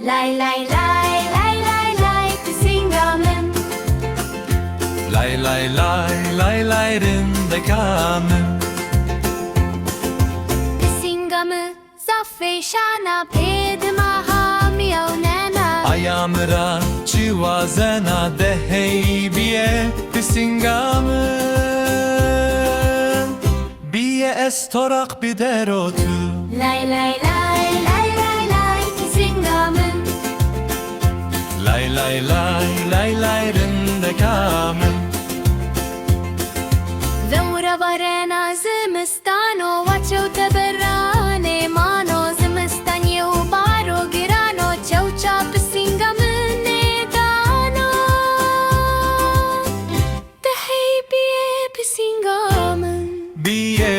Lay lay lay lay lay lay Pisingamın. Lay lay lay lay lay rindekamın. Pisingamı zaffeşana pedma hamiyav nena. Ayamıra çivazena de heybiye pisingamın. Biye estorak biderotu. Lay lay lay lay lay lay Pisingamın. Lay lay lay lay lay rindekamın. ذورة برنا زمستانو واتشو تبراني مانو زمستاني وبارو جيرانو تشوشا بسينغامن دانو تحي بيه بسينغامن. Biye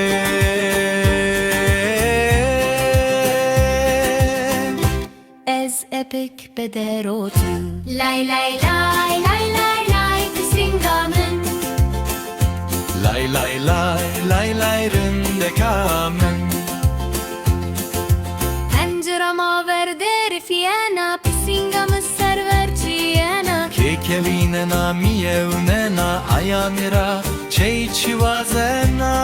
Ez epik bederotu. Lay lay lay lay lay lay Pisingamın. lay lay lay lay lay rindekamın. Pencerama verder fiyana Pisingamı serverciyena. Kekelinena miyevnena ayamira çeyçivazena.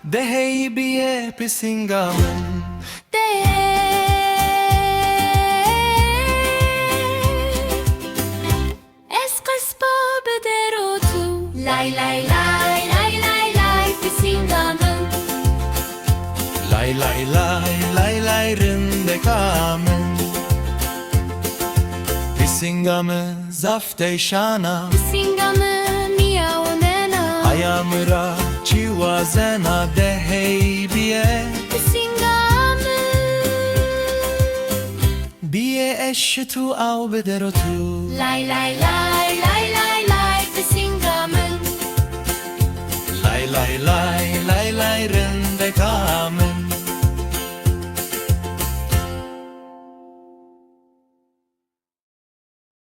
De heybiye pisingamın. Es qasba bederotu. Lay lay lay lay lay lay Pisingamın. Lay lay lay lay lay rindekamın. Pisingamı zafteşana. Pisingamı miyav nena. Ayamıra çivazena de heybiye. Pisingamı. Biye eşitu av bederotu. Lay lay lay lay lay lay Pisingamın. Lay lay lay lay lay rindekamın.